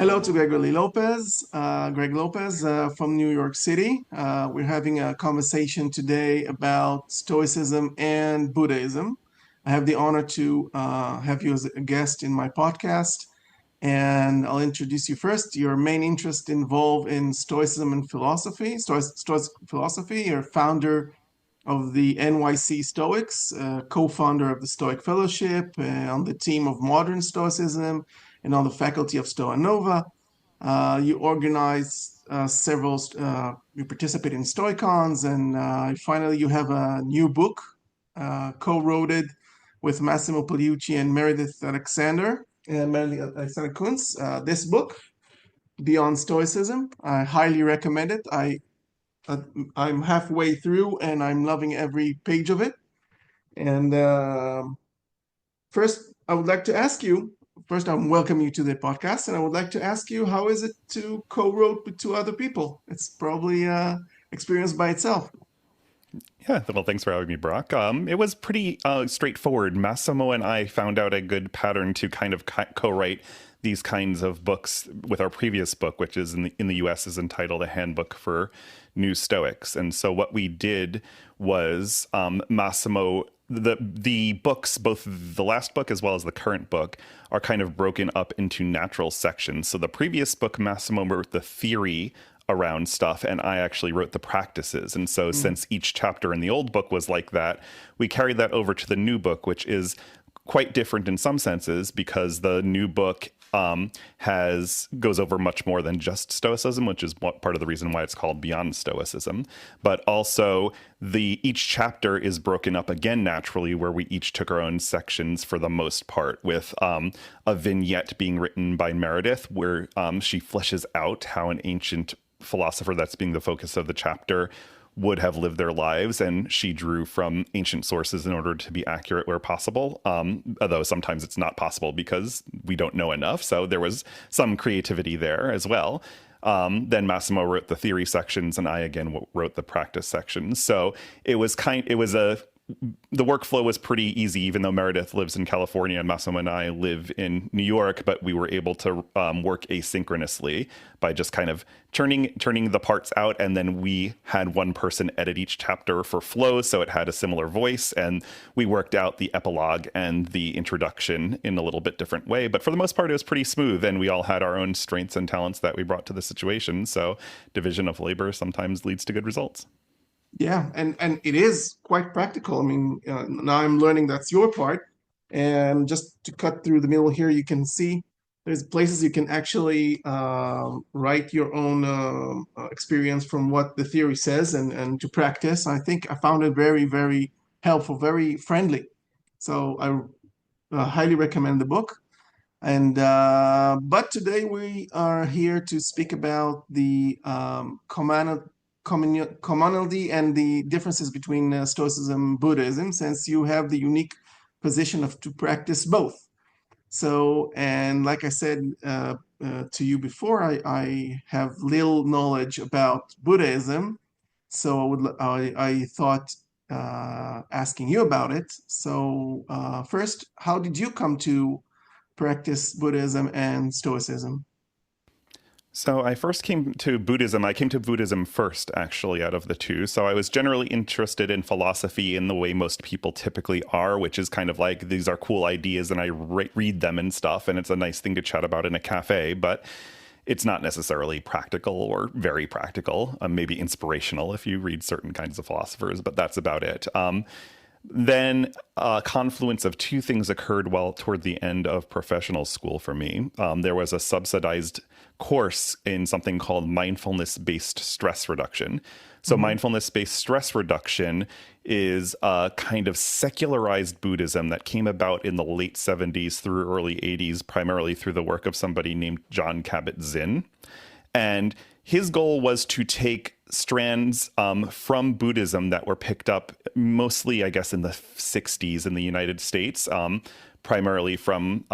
Hello to Gregory Lopez, Greg Lopez from New York City. We're having a conversation today about Stoicism and Buddhism. I have the honor to have you as a guest in my podcast, and I'll introduce you first. Your main interest involved in Stoicism and philosophy. Stoic philosophy. You're founder of the NYC Stoics, co-founder of the Stoic Fellowship, on the team of Modern Stoicism, and on the faculty of Stoa Nova. You organize you participate in Stoicons, and finally you have a new book co-wrote it with Massimo Poliucci and Meredith Alexander Kuntz. This book, Beyond Stoicism, I highly recommend it. I'm halfway through and I'm loving every page of it. And first, I would like to ask you, first, I welcome you to the podcast, and I would like to ask you, how is it to co-wrote with two other people? It's probably experience by itself. Yeah, well, thanks for having me, Brock. It was pretty straightforward. Massimo and I found out a good pattern to kind of co-write these kinds of books with our previous book, which is in the US is entitled A Handbook for New Stoics. And so what we did was Massimo, the books, both the last book as well as the current book, are kind of broken up into natural sections. So the previous book, Massimo wrote the theory around stuff, and I actually wrote the practices. And so since each chapter in the old book was like that, we carried that over to the new book, which is quite different in some senses because the new book goes over much more than just Stoicism, which is part of the reason why it's called Beyond Stoicism. But also each chapter is broken up again naturally, where we each took our own sections for the most part, with a vignette being written by Meredith, where she fleshes out how an ancient philosopher that's being the focus of the chapter would have lived their lives, and she drew from ancient sources in order to be accurate where possible, although sometimes it's not possible because we don't know enough, so there was some creativity there as well. Then Massimo wrote the theory sections, and I again wrote the practice sections. So the workflow was pretty easy, even though Meredith lives in California and Massimo and I live in New York, but we were able to work asynchronously by just kind of turning the parts out. And then we had one person edit each chapter for flow, so it had a similar voice. And we worked out the epilogue and the introduction in a little bit different way. But for the most part, it was pretty smooth. And we all had our own strengths and talents that we brought to the situation. So division of labor sometimes leads to good results. Yeah, and it is quite practical. I mean, now I'm learning that's your part. And just to cut through the middle here, you can see there's places you can actually write your own experience from what the theory says and to practice. I think I found it very, very helpful, very friendly. So I highly recommend the book. And but today we are here to speak about the commonality and the differences between Stoicism and Buddhism, since you have the unique position to practice both. So, and like I said to you before, I have little knowledge about Buddhism, so I thought asking you about it. So first, how did you come to practice Buddhism and Stoicism? So I first came to Buddhism. I came to Buddhism first, actually, out of the two. So I was generally interested in philosophy in the way most people typically are, which is kind of like, these are cool ideas and I read them and stuff, and it's a nice thing to chat about in a cafe, but it's not necessarily practical or very practical, maybe inspirational if you read certain kinds of philosophers, but that's about it. Then a confluence of two things occurred toward the end of professional school for me. There was a subsidized course in something called mindfulness-based stress reduction. So mindfulness-based stress reduction is a kind of secularized Buddhism that came about in the late 70s through early 80s, primarily through the work of somebody named Jon Kabat-Zinn. And his goal was to take strands from Buddhism that were picked up mostly, I guess, in the 60s in the United States, primarily from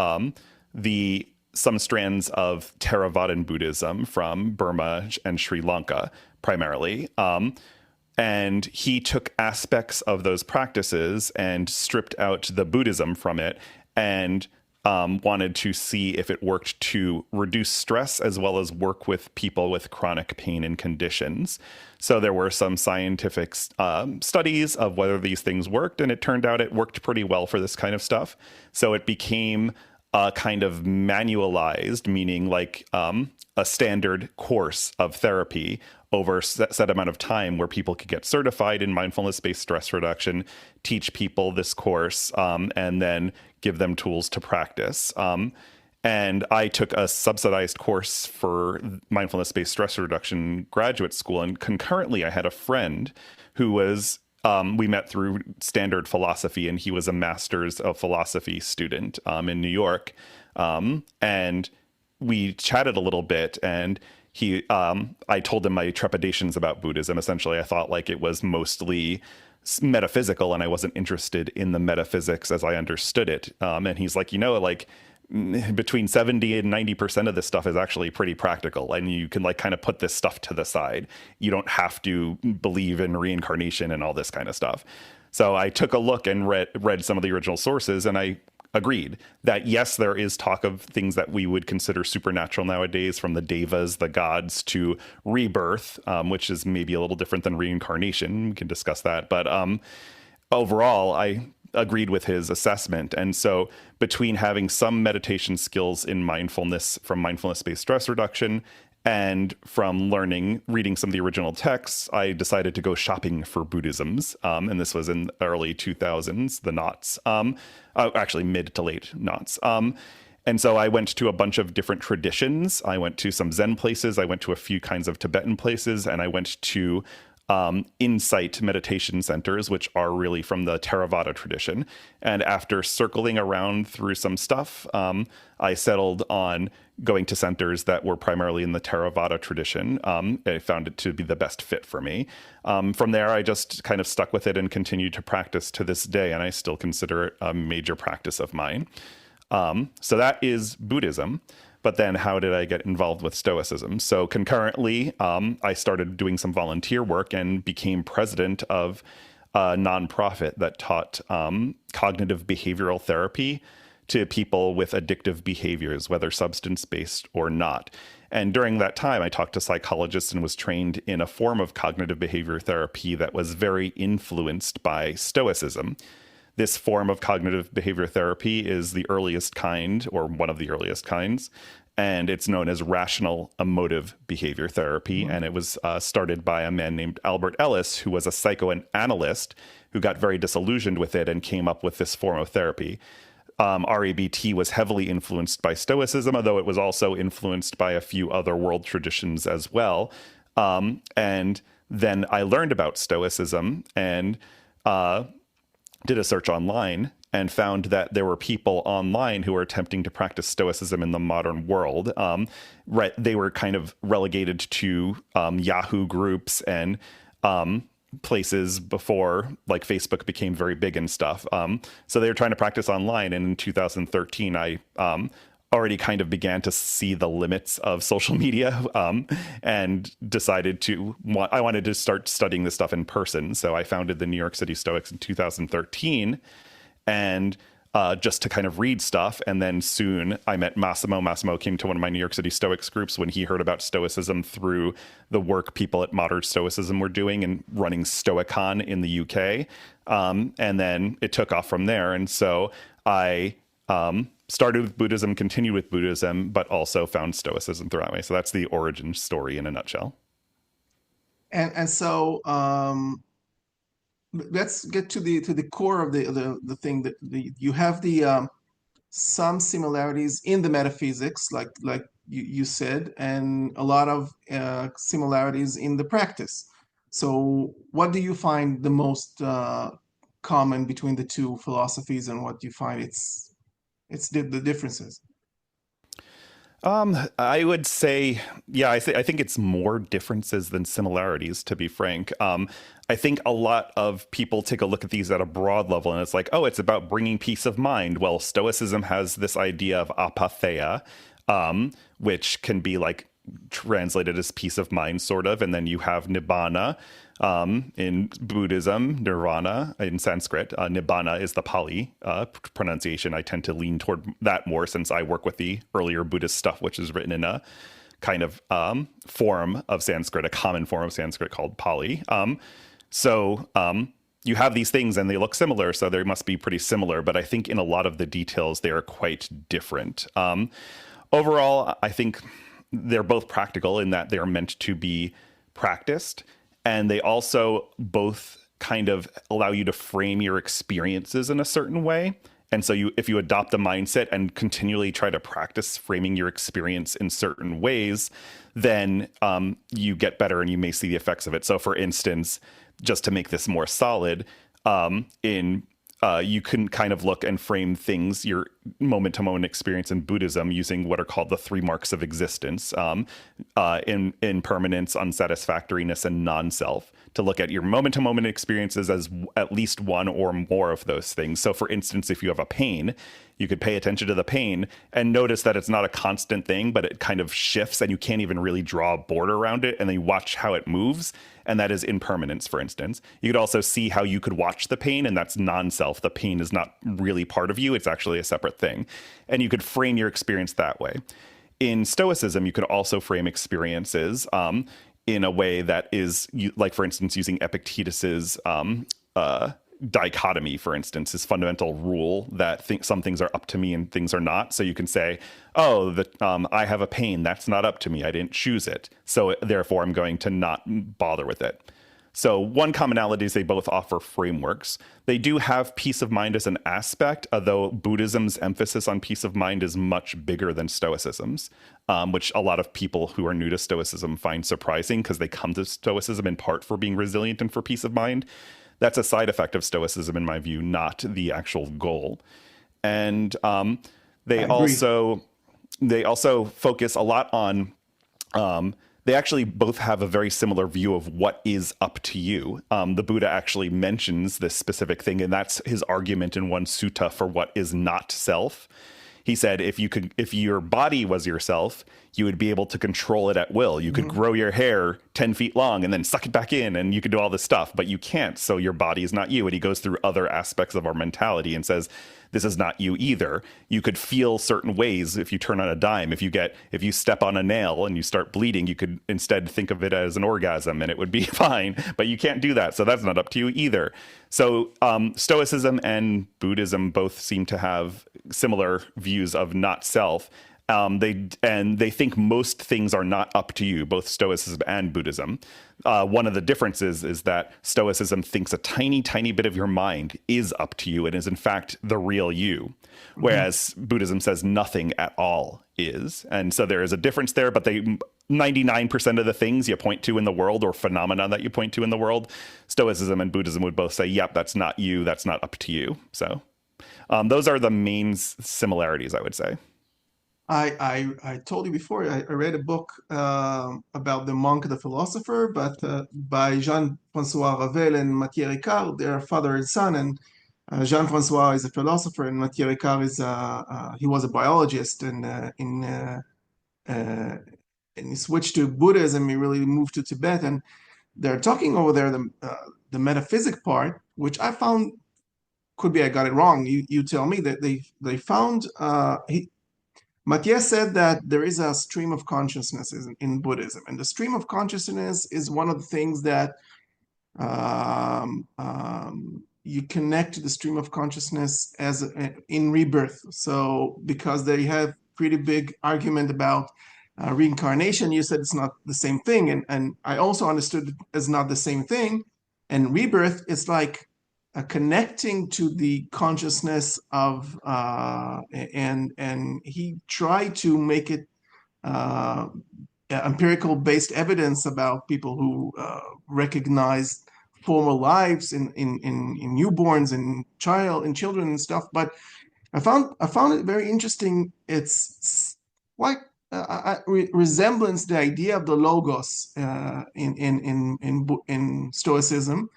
some strands of Theravadan Buddhism from Burma and Sri Lanka, primarily. And he took aspects of those practices and stripped out the Buddhism from it and wanted to see if it worked to reduce stress as well as work with people with chronic pain and conditions. So there were some scientific studies of whether these things worked, and it turned out it worked pretty well for this kind of stuff. So it became a kind of manualized, meaning like a standard course of therapy over a set amount of time where people could get certified in mindfulness-based stress reduction, teach people this course, and then give them tools to practice. And I took a subsidized course for mindfulness-based stress reduction in graduate school. And concurrently, I had a friend who was, we met through standard philosophy, and he was a master's of philosophy student in New York. And we chatted a little bit, and I told him my trepidations about Buddhism. Essentially, I thought like it was mostly metaphysical, and I wasn't interested in the metaphysics as I understood it. And he's like, like between 70 and 90% of this stuff is actually pretty practical, and you can like kind of put this stuff to the side. You don't have to believe in reincarnation and all this kind of stuff. So I took a look and read some of the original sources, and I agreed that yes, there is talk of things that we would consider supernatural nowadays, from the devas, the gods, to rebirth, which is maybe a little different than reincarnation. We can discuss that. But overall, I agreed with his assessment. And so between having some meditation skills in mindfulness from mindfulness-based stress reduction and from reading some of the original texts, I decided to go shopping for Buddhisms. And this was in the early 2000s, the knots, actually mid to late knots. And so I went to a bunch of different traditions. I went to some Zen places. I went to a few kinds of Tibetan places, and I went to insight meditation centers, which are really from the Theravada tradition. And after circling around through some stuff, I settled on going to centers that were primarily in the Theravada tradition. I found it to be the best fit for me. From there, I just kind of stuck with it and continued to practice to this day, and I still consider it a major practice of mine. So that is Buddhism. But then how did I get involved with Stoicism? So concurrently, I started doing some volunteer work and became president of a nonprofit that taught cognitive behavioral therapy to people with addictive behaviors, whether substance-based or not. And during that time, I talked to psychologists and was trained in a form of cognitive behavior therapy that was very influenced by Stoicism. This form of cognitive behavior therapy is the earliest kind, or one of the earliest kinds, and it's known as rational emotive behavior therapy. Mm-hmm. And it was started by a man named Albert Ellis, who was a psychoanalyst who got very disillusioned with it and came up with this form of therapy. REBT was heavily influenced by Stoicism, although it was also influenced by a few other world traditions as well. And then I learned about Stoicism and did a search online and found that there were people online who were attempting to practice Stoicism in the modern world. They were kind of relegated to Yahoo groups and places before like Facebook became very big and stuff. So they were trying to practice online. And in 2013, I already kind of began to see the limits of social media and decided I wanted to start studying this stuff in person. So I founded the New York City Stoics in 2013 and just to kind of read stuff. And then soon I met Massimo. Massimo came to one of my New York City Stoics groups when he heard about Stoicism through the work people at Modern Stoicism were doing and running Stoicon in the UK. And then it took off from there. And so I started with Buddhism, continued with Buddhism, but also found Stoicism throughout me. So that's the origin story in a nutshell. And so let's get to the core of the thing that you have some similarities in the metaphysics, like you said, and a lot of similarities in the practice. So what do you find the most common between the two philosophies, and what do you find it's the differences? I would say, yeah, I think it's more differences than similarities, to be frank. I think a lot of people take a look at these at a broad level and it's like, oh, it's about bringing peace of mind. Well, Stoicism has this idea of apatheia, which can be like translated as peace of mind, sort of. And then you have nibbana in Buddhism, nirvana in Sanskrit. Nibbana is the Pali pronunciation. I tend to lean toward that more since I work with the earlier Buddhist stuff, which is written in a kind of form of Sanskrit, a common form of Sanskrit called Pali. You have these things and they look similar, so they must be pretty similar. But I think in a lot of the details, they are quite different. Overall, I think they're both practical in that they're meant to be practiced. And they also both kind of allow you to frame your experiences in a certain way. And so if you adopt the mindset and continually try to practice framing your experience in certain ways, then you get better and you may see the effects of it. So for instance, just to make this more solid, you can kind of look and frame things, your moment-to-moment experience in Buddhism, using what are called the 3 marks of existence, impermanence, unsatisfactoriness, and non-self, to look at your moment-to-moment experiences as at least one or more of those things. So for instance, if you have a pain, you could pay attention to the pain and notice that it's not a constant thing, but it kind of shifts and you can't even really draw a border around it. And then you watch how it moves. And that is impermanence, for instance. You could also see how you could watch the pain, and that's non-self. The pain is not really part of you. It's actually a separate thing. And you could frame your experience that way. In Stoicism, you could also frame experiences in a way that is, like, for instance, using Epictetus's dichotomy, for instance, his fundamental rule that some things are up to me and things are not. So you can say, oh, I have a pain. That's not up to me. I didn't choose it. So therefore, I'm going to not bother with it. So one commonality is they both offer frameworks. They do have peace of mind as an aspect, although Buddhism's emphasis on peace of mind is much bigger than Stoicism's, which a lot of people who are new to Stoicism find surprising because they come to Stoicism in part for being resilient and for peace of mind. That's a side effect of Stoicism, in my view, not the actual goal. And they also focus a lot on, they actually both have a very similar view of what is up to you. The Buddha actually mentions this specific thing, and that's his argument in one sutta for what is not self. He said, if your body was yourself, you would be able to control it at will. You could grow your hair 10 feet long and then suck it back in, and you could do all this stuff, but you can't. So your body is not you. And he goes through other aspects of our mentality and says, this is not you either. You could feel certain ways if you turn on a dime. If you step on a nail and you start bleeding, you could instead think of it as an orgasm and it would be fine, but you can't do that. So that's not up to you either. So Stoicism and Buddhism both seem to have similar views of not self. They think most things are not up to you, both Stoicism and Buddhism. One of the differences is that Stoicism thinks a tiny, tiny bit of your mind is up to you and is in fact the real you, whereas Buddhism says nothing at all is. And so there is a difference there, but 99% of the things you point to in the world or phenomena that you point to in the world, Stoicism and Buddhism would both say, yep, that's not you, that's not up to you. So those are the main similarities, I would say. I told you before, I read a book about the monk and the philosopher, but by Jean-François Ravel and Mathieu Ricard. They're father and son, and Jean-François is a philosopher, and Mathieu Ricard is he was a biologist, and he switched to Buddhism. He really moved to Tibet, and they're talking over there the metaphysic part, which I found could be I got it wrong. You tell me that they found Mathieu said that there is a stream of consciousness in Buddhism, and the stream of consciousness is one of the things that you connect to the stream of consciousness as in rebirth. So because they have pretty big argument about reincarnation, you said it's not the same thing, and I also understood it as not the same thing. And rebirth is like connecting to the consciousness of and he tried to make it empirical based evidence about people who recognize former lives in newborns and children and stuff. But I found it very interesting. It's like resemblance the idea of the logos in Stoicism,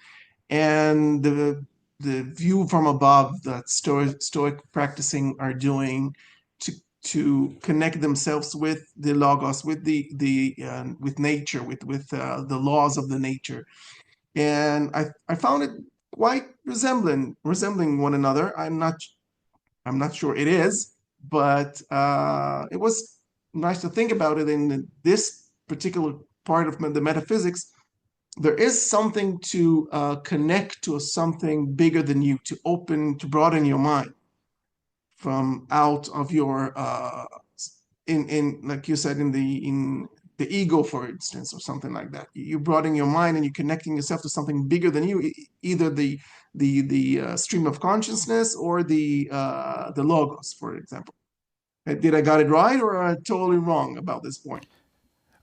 and the view from above that Stoic practicing are doing to to connect themselves with the logos, with with nature, with the laws of the nature. And I found it quite resembling one another. I'm not sure it is, but it was nice to think about it in this particular part of the metaphysics. There is something to connect to something bigger than you, to broaden your mind from out of your in like you said, in the ego, for instance, or something like that. You broaden your mind and you're connecting yourself to something bigger than you, either the stream of consciousness or the logos, for example. Did I got it right, or am I totally wrong about this point?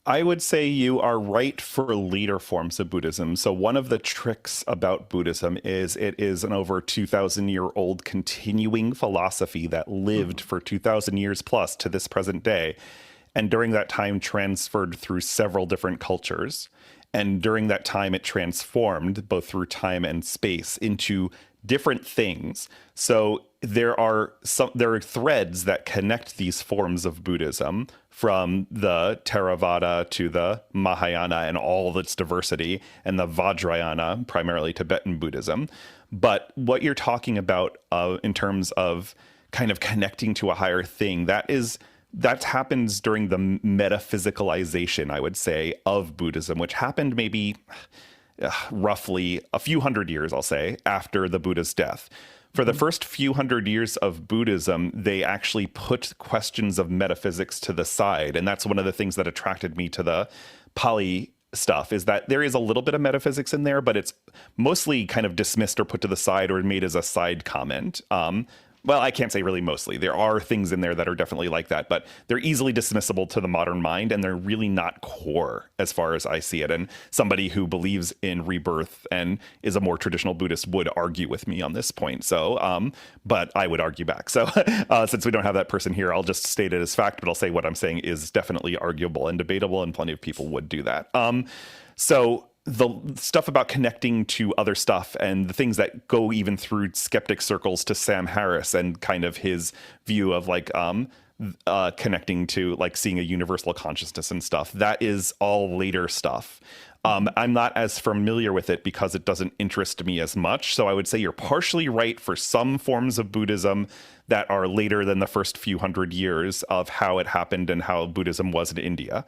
I would say you are right for later forms of Buddhism. So one of the tricks about Buddhism is it is an over 2,000-year-old continuing philosophy that lived for 2,000 years plus to this present day. And during that time transferred through several different cultures. And during that time, it transformed both through time and space into different things. So there are threads that connect these forms of Buddhism, from the Theravada to the Mahayana and all of its diversity, and the Vajrayana, primarily Tibetan Buddhism. But what you're talking about in terms of kind of connecting to a higher thing, that happens during the metaphysicalization, I would say, of Buddhism, which happened maybe roughly a few hundred years, I'll say, after the Buddha's death. For the first few hundred years of Buddhism, they actually put questions of metaphysics to the side. And that's one of the things that attracted me to the Pali stuff, is that there is a little bit of metaphysics in there, but it's mostly kind of dismissed or put to the side or made as a side comment. Well, I can't say really mostly. There are things in there that are definitely like that, but they're easily dismissible to the modern mind, and they're really not core as far as I see it. And somebody who believes in rebirth and is a more traditional Buddhist would argue with me on this point. So, but I would argue back. So since we don't have that person here, I'll just state it as fact, but I'll say what I'm saying is definitely arguable and debatable, and plenty of people would do that. So the stuff about connecting to other stuff and the things that go even through skeptic circles to Sam Harris and kind of his view of like connecting to like seeing a universal consciousness and stuff, that is all later stuff. I'm not as familiar with it because it doesn't interest me as much. So I would say you're partially right for some forms of Buddhism that are later than the first few hundred years of how it happened and how Buddhism was in India.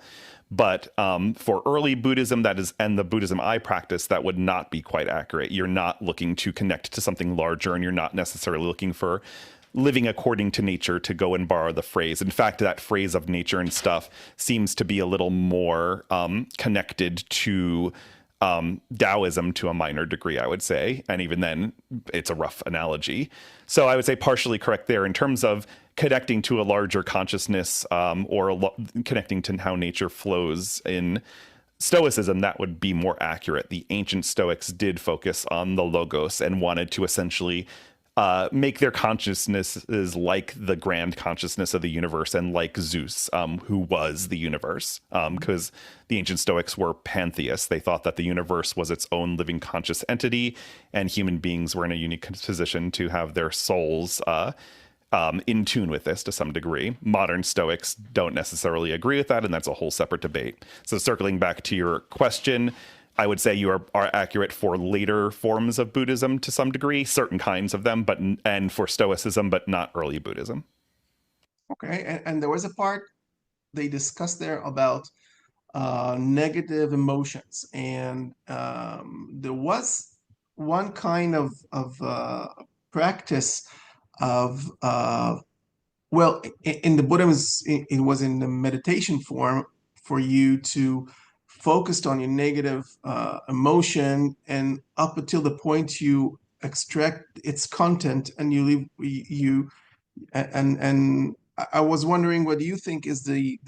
But for early Buddhism, and the Buddhism I practice, that would not be quite accurate. You're not looking to connect to something larger, and you're not necessarily looking for living according to nature, to go and borrow the phrase. In fact, that phrase of nature and stuff seems to be a little more connected to Taoism to a minor degree, I would say. And even then, it's a rough analogy. So I would say partially correct there in terms of connecting to a larger consciousness, or connecting to how nature flows in Stoicism. That would be more accurate. The ancient Stoics did focus on the logos and wanted to essentially make their consciousnesses like the grand consciousness of the universe, and like Zeus, who was the universe, because the ancient Stoics were pantheists. They thought that the universe was its own living conscious entity, and human beings were in a unique position to have their souls in tune with this to some degree. Modern Stoics don't necessarily agree with that, and that's a whole separate debate. So circling back to your question, I would say you are accurate for later forms of Buddhism to some degree, certain kinds of them, and for Stoicism, but not early Buddhism. Okay, and there was a part they discussed there about negative emotions, and there was one kind of practice of well, in the Buddhism, it was in the meditation form for you to focused on your negative emotion, and up until the point you extract its content and you leave and I was wondering, what do you think is the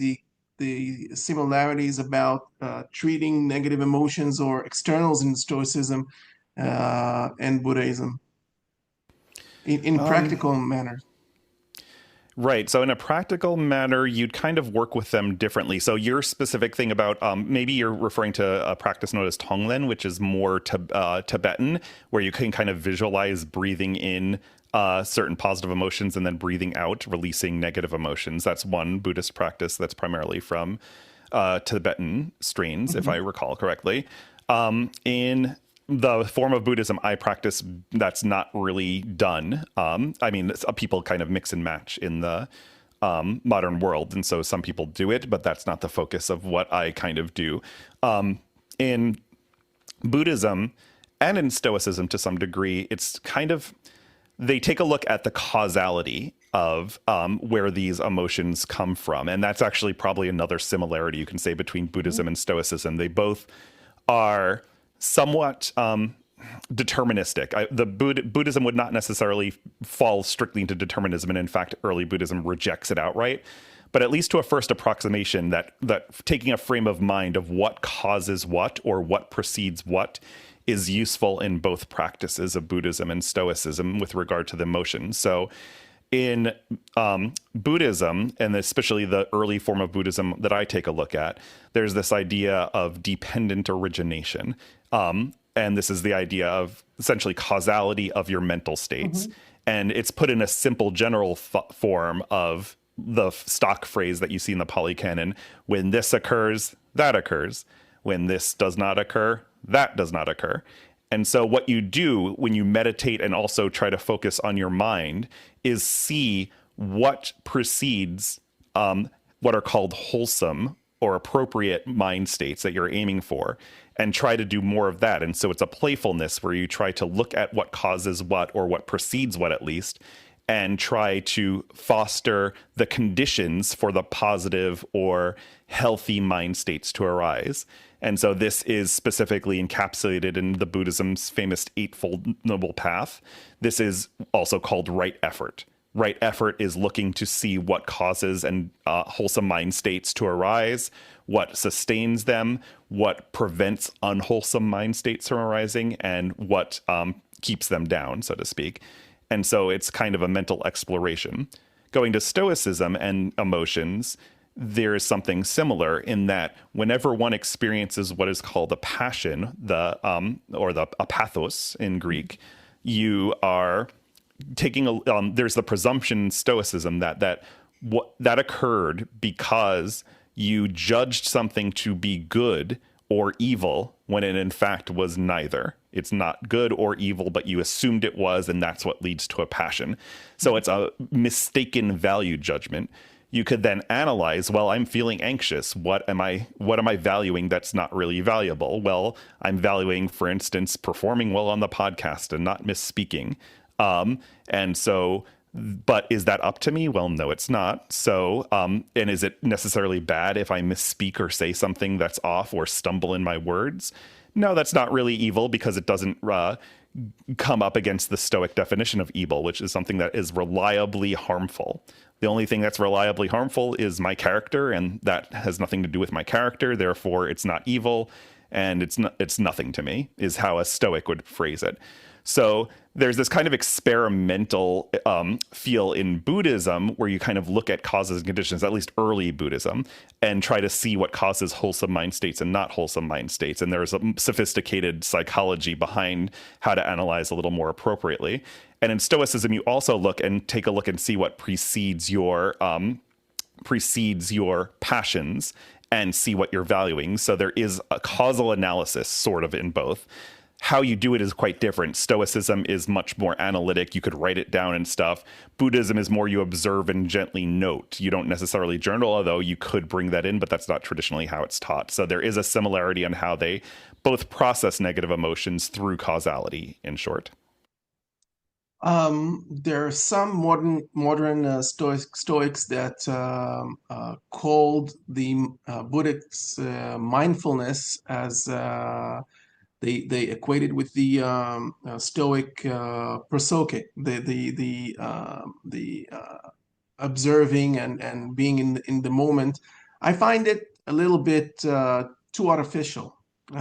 similarities about treating negative emotions or externals in Stoicism and Buddhism in practical manner? Right. So in a practical manner, you'd kind of work with them differently. So your specific thing about maybe you're referring to a practice known as Tonglen, which is more Tibetan, where you can kind of visualize breathing in certain positive emotions and then breathing out, releasing negative emotions. That's one Buddhist practice that's primarily from Tibetan strains, if I recall correctly. In the form of Buddhism I practice, that's not really done. I mean, people kind of mix and match in the modern world, and so some people do it, but that's not the focus of what I kind of do. In Buddhism and in Stoicism to some degree, it's kind of, they take a look at the causality of where these emotions come from. And that's actually probably another similarity you can say between Buddhism and Stoicism. They both are somewhat deterministic. Buddhism would not necessarily fall strictly into determinism. And in fact, early Buddhism rejects it outright. But at least to a first approximation, that taking a frame of mind of what causes what or what precedes what is useful in both practices of Buddhism and Stoicism with regard to the emotions. So in Buddhism, and especially the early form of Buddhism that I take a look at, there's this idea of dependent origination. And this is the idea of essentially causality of your mental states. And it's put in a simple general form of the stock phrase that you see in the Pali Canon: when this occurs, that occurs. When this does not occur, that does not occur. And so what you do when you meditate and also try to focus on your mind is see what precedes what are called wholesome or appropriate mind states that you're aiming for, and try to do more of that. And so it's a playfulness where you try to look at what causes what, or what precedes what at least, and try to foster the conditions for the positive or healthy mind states to arise. And so this is specifically encapsulated in the Buddhism's famous Eightfold Noble Path. This is also called right effort. Right effort is looking to see what causes and wholesome mind states to arise, what sustains them, what prevents unwholesome mind states from arising, and what keeps them down, so to speak. And so it's kind of a mental exploration. Going to Stoicism and emotions, there is something similar in that whenever one experiences what is called a passion, or the apathos in Greek, you are taking there's the presumption in Stoicism that occurred because you judged something to be good or evil when it in fact was neither. It's not good or evil, but you assumed it was, and that's what leads to a passion. So it's a mistaken value judgment. You could then analyze, well, I'm feeling anxious. What am I valuing that's not really valuable? Well, I'm valuing, for instance, performing well on the podcast and not misspeaking. And so, but is that up to me? Well, no, it's not. So, and is it necessarily bad if I misspeak or say something that's off or stumble in my words? No, that's not really evil, because it doesn't come up against the Stoic definition of evil, which is something that is reliably harmful. The only thing that's reliably harmful is my character, and that has nothing to do with my character. Therefore, it's not evil, and it's nothing to me, is how a Stoic would phrase it. So there's this kind of experimental feel in Buddhism where you kind of look at causes and conditions, at least early Buddhism, and try to see what causes wholesome mind states and not wholesome mind states. And there's a sophisticated psychology behind how to analyze a little more appropriately. And in Stoicism, you also take a look and see what precedes your passions and see what you're valuing. So there is a causal analysis sort of in both. How you do it is quite different. Stoicism is much more analytic. You could write it down and stuff. Buddhism is more you observe and gently note. You don't necessarily journal, although you could bring that in, but that's not traditionally how it's taught. So there is a similarity on how they both process negative emotions through causality, in short. There are some modern Stoics that called the Buddhist mindfulness as they equated with the Stoic prosoke, the observing and being in the moment. I find it a little bit too artificial, but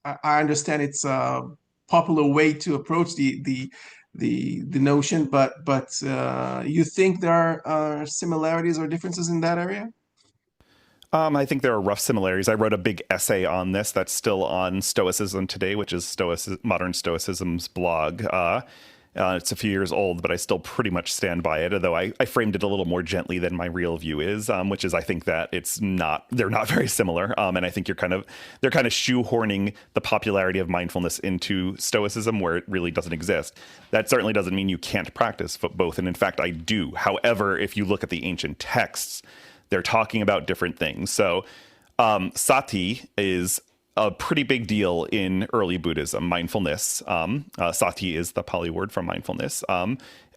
I understand it's a popular way to approach the notion. But you think there are similarities or differences in that area? I think there are rough similarities. I wrote a big essay on this that's still on Stoicism Today, which is Modern Stoicism's blog. It's a few years old, but I still pretty much stand by it, although I framed it a little more gently than my real view is, which is I think that they're not very similar. And I think they're kind of shoehorning the popularity of mindfulness into Stoicism where it really doesn't exist. That certainly doesn't mean you can't practice both. And in fact, I do. However, if you look at the ancient texts, they're talking about different things. So sati is a pretty big deal in early Buddhism, mindfulness. Sati is the Pali word for mindfulness.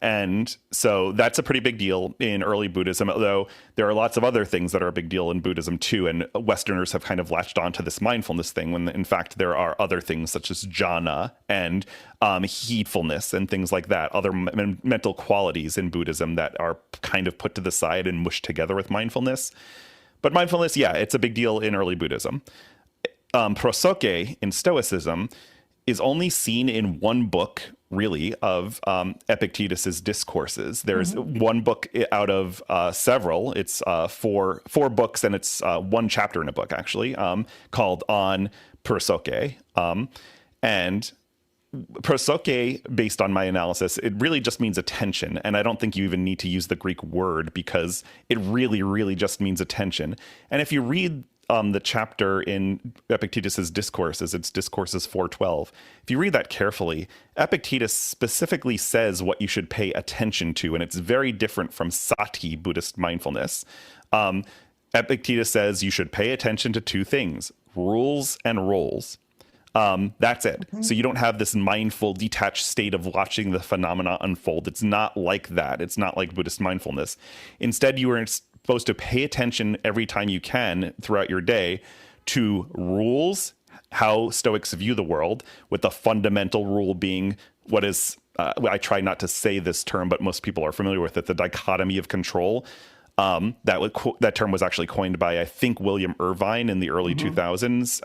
And so that's a pretty big deal in early Buddhism, although there are lots of other things that are a big deal in Buddhism too. And Westerners have kind of latched onto this mindfulness thing when in fact there are other things such as jhana and heedfulness and things like that, other mental qualities in Buddhism that are kind of put to the side and mushed together with mindfulness. But mindfulness, yeah, it's a big deal in early Buddhism. Prosoke in Stoicism is only seen in one book, really, of Epictetus's discourses. There's one book out of several. It's four books, and it's one chapter in a book, actually, called On Prosoke. And prosoke, based on my analysis, it really just means attention. And I don't think you even need to use the Greek word because it really, really just means attention. And if you read the chapter in Epictetus's discourses, it's Discourses 4:12. If you read that carefully, Epictetus specifically says what you should pay attention to, and it's very different from sati, Buddhist mindfulness. Epictetus says you should pay attention to two things: rules and roles. That's it. So you don't have this mindful, detached state of watching the phenomena unfold. It's not like that. It's not like Buddhist mindfulness. Instead, you are supposed to pay attention every time you can throughout your day to rules, how Stoics view the world, with the fundamental rule being what is, I try not to say this term, but most people are familiar with it, the dichotomy of control. That term was actually coined by, I think, William Irvine in the early 2000s.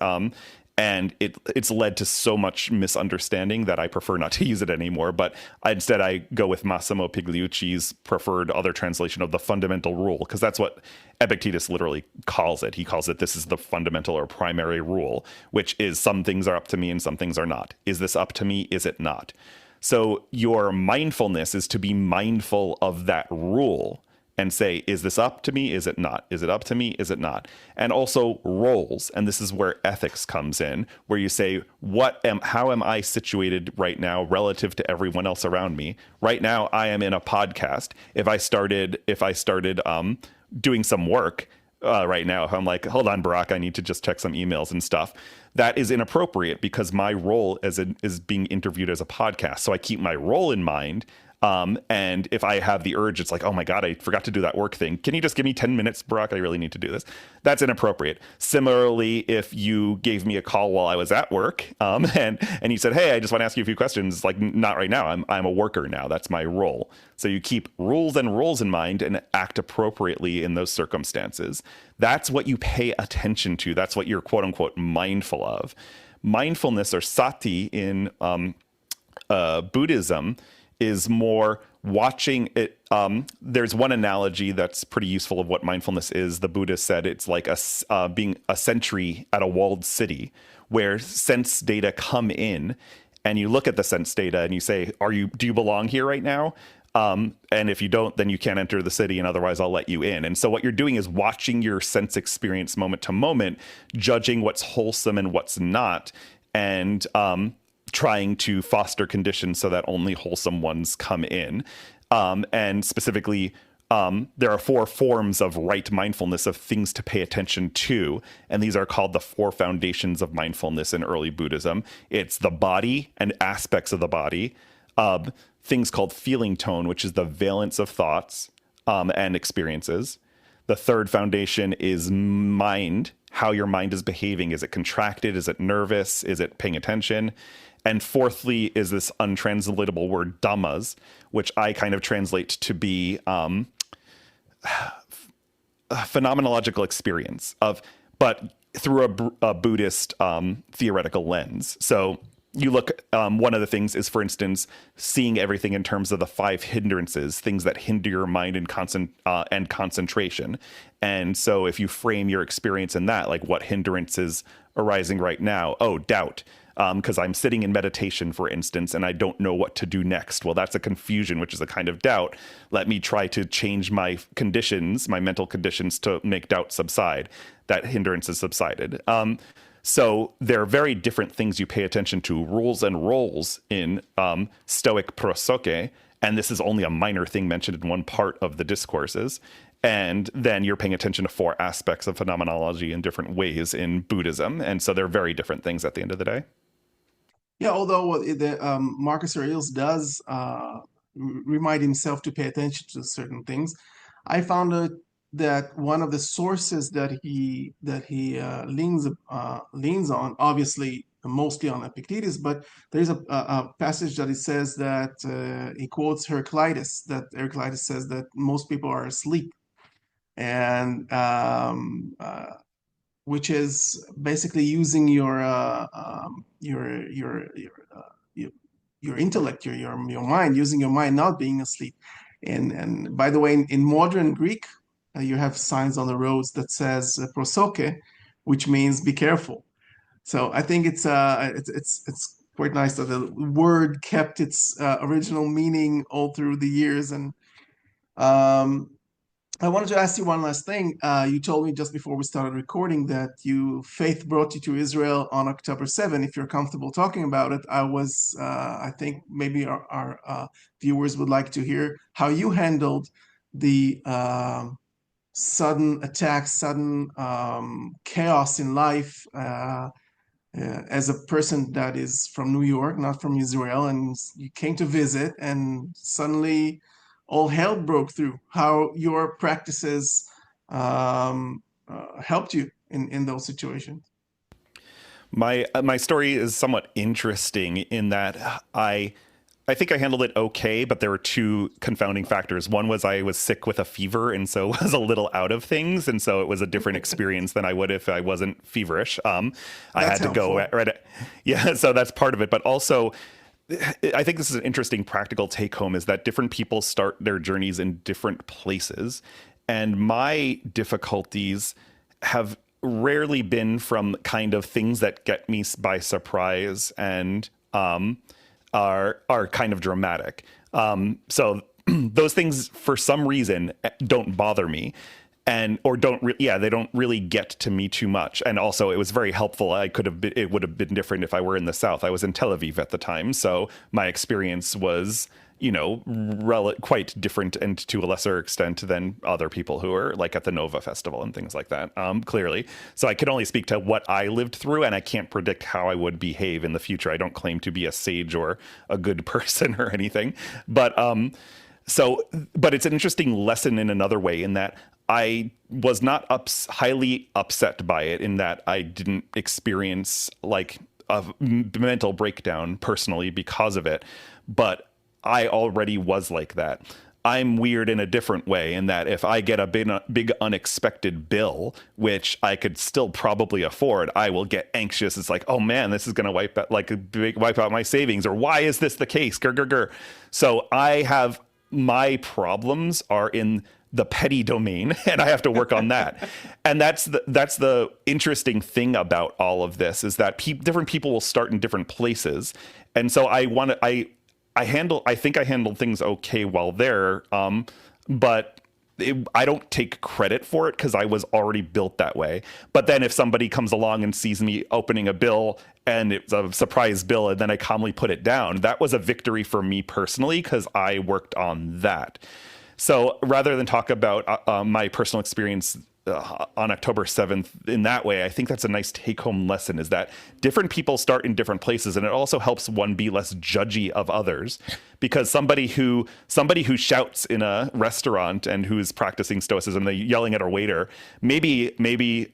And it's led to so much misunderstanding that I prefer not to use it anymore. But instead, I go with Massimo Pigliucci's preferred other translation of the fundamental rule, because that's what Epictetus literally calls it. He calls it, this is the fundamental or primary rule, which is some things are up to me and some things are not. Is this up to me? Is it not? So your mindfulness is to be mindful of that rule and say, is this up to me? Is it not? Is it up to me? Is it not? And also roles. And this is where ethics comes in, where you say, how am I situated right now relative to everyone else around me? Right now, I am in a podcast. If I started doing some work right now, if I'm like, hold on, Barack, I need to just check some emails and stuff, that is inappropriate because my role is being interviewed as a podcast. So I keep my role in mind. And if I have the urge, it's like, oh my God, I forgot to do that work thing. Can you just give me 10 minutes, Barack? I really need to do this. That's inappropriate. Similarly, if you gave me a call while I was at work, and you said, hey, I just want to ask you a few questions, like, not right now. I'm a worker now. That's my role. So you keep rules and roles in mind and act appropriately in those circumstances. That's what you pay attention to. That's what you're quote unquote mindful of. Mindfulness, or sati in Buddhism, is more watching it. There's one analogy that's pretty useful of what mindfulness is. The Buddha said it's like being a sentry at a walled city where sense data come in, and you look at the sense data and you say, do you belong here right now? And if you don't, then you can't enter the city, and otherwise I'll let you in. And so what you're doing is watching your sense experience moment to moment, judging what's wholesome and what's not, and trying to foster conditions so that only wholesome ones come in. And specifically, there are 4 forms of right mindfulness, of things to pay attention to. And these are called the 4 foundations of mindfulness in early Buddhism. It's the body and aspects of the body, things called feeling tone, which is the valence of thoughts and experiences. The third foundation is mind, how your mind is behaving. Is it contracted? Is it nervous? Is it paying attention? And fourthly is this untranslatable word dhammas, which I kind of translate to be a phenomenological experience but through a Buddhist theoretical lens. So you look, one of the things is, for instance, seeing everything in terms of the 5 hindrances, things that hinder your mind and concentration. And so if you frame your experience in that, like what hindrance is arising right now? Oh, doubt. Because I'm sitting in meditation, for instance, and I don't know what to do next. Well, that's a confusion, which is a kind of doubt. Let me try to change my conditions, my mental conditions, to make doubt subside. That hindrance has subsided. So there are very different things you pay attention to, rules and roles in Stoic prosoke, and this is only a minor thing mentioned in one part of the discourses. And then you're paying attention to 4 aspects of phenomenology in different ways in Buddhism. And so they're very different things at the end of the day. Yeah, although Marcus Aurelius does remind himself to pay attention to certain things, I found that one of the sources that he leans on, obviously mostly on Epictetus, but there's a passage that he says that he quotes Heraclitus, that Heraclitus says that most people are asleep, and which is basically using your intellect, your mind, using your mind, not being asleep. And by the way, in modern Greek, you have signs on the roads that says prosoke, which means be careful. So I think it's quite nice that the word kept its original meaning all through the years. And I wanted to ask you one last thing. You told me just before we started recording that faith brought you to Israel on October 7. If you're comfortable talking about it, I think maybe our viewers would like to hear how you handled the sudden attacks, sudden chaos in life as a person that is from New York, not from Israel, and you came to visit, and suddenly all hell broke through. How your practices helped you in those situations? My story is somewhat interesting in that I think I handled it okay, but there were 2 confounding factors. One was I was sick with a fever, and so was a little out of things, and so it was a different experience than I would if I wasn't feverish. I had to go yeah, so that's part of it. But also, I think this is an interesting practical take home, is that different people start their journeys in different places, and my difficulties have rarely been from kind of things that get me by surprise and are kind of dramatic. So those things, for some reason, don't bother me, or they don't really get to me too much. And also, it was very helpful. It would have been different if I were in the South. I was in Tel Aviv at the time, so my experience was, quite different, and to a lesser extent than other people who are like at the Nova Festival and things like that, clearly. So I can only speak to what I lived through, and I can't predict how I would behave in the future. I don't claim to be a sage or a good person or anything. But but it's an interesting lesson in another way, in that I was not highly upset by it, in that I didn't experience like a mental breakdown personally because of it. But I already was like that. I'm weird in a different way, in that if I get a big unexpected bill, which I could still probably afford, I will get anxious. It's like, oh man, this is going to wipe out my savings, or why is this the case? So I have, my problems are in the petty domain, and I have to work on that. And that's the interesting thing about all of this, is that different people will start in different places. And so I think I handled things okay while there, but I don't take credit for it, because I was already built that way. But then if somebody comes along and sees me opening a bill and it's a surprise bill, and then I calmly put it down, that was a victory for me personally, because I worked on that. So rather than talk about my personal experience on October 7th in that way, I think that's a nice take-home lesson, is that different people start in different places, and it also helps one be less judgy of others, because somebody who shouts in a restaurant and who's practicing stoicism, they're yelling at a waiter, maybe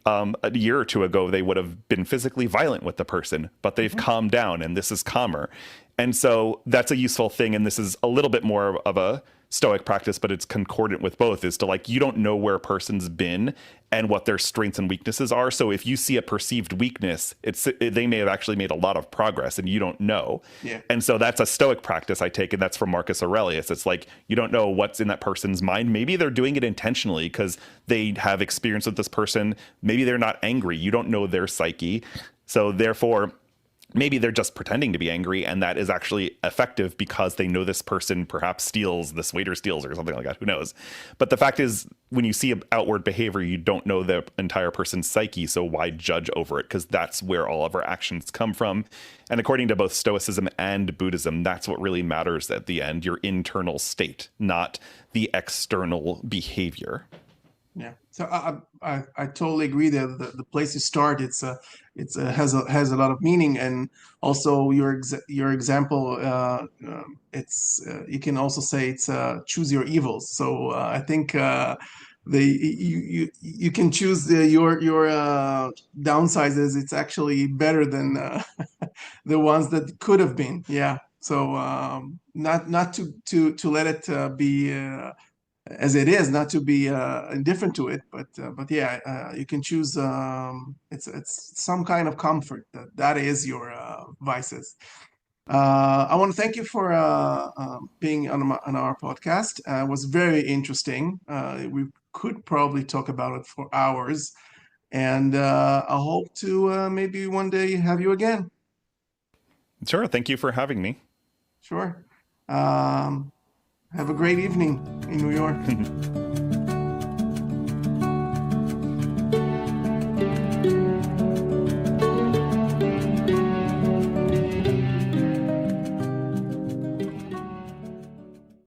a year or 2 ago they would have been physically violent with the person, but they've calmed down, and this is calmer. And so that's a useful thing, and this is a little bit more of a Stoic practice, but it's concordant with both, is to like, you don't know where a person's been and what their strengths and weaknesses are. So if you see a perceived weakness, they may have actually made a lot of progress and you don't know. Yeah. And so that's a Stoic practice I take, and that's from Marcus Aurelius. It's like, you don't know what's in that person's mind. Maybe they're doing it intentionally because they have experience with this person. Maybe they're not angry. You don't know their psyche. So therefore, maybe they're just pretending to be angry, and that is actually effective because they know this person perhaps steals, this waiter steals or something like that. Who knows? But the fact is, when you see outward behavior, you don't know the entire person's psyche. So why judge over it? Because that's where all of our actions come from. And according to both Stoicism and Buddhism, that's what really matters at the end, your internal state, not the external behavior. Yeah, so I totally agree that the place you start, has a lot of meaning, and also your example, you can also say it's choose your evils. So I think you can choose your downsides. It's actually better than the ones that could have been. Yeah, so not to let it be. As it is, not to be indifferent to it, but yeah, you can choose. It's some kind of comfort that is your vices. I want to thank you for being on our podcast. It was very interesting. We could probably talk about it for hours, and I hope to maybe one day have you again. Sure. Thank you for having me. Sure. Have a great evening in New York.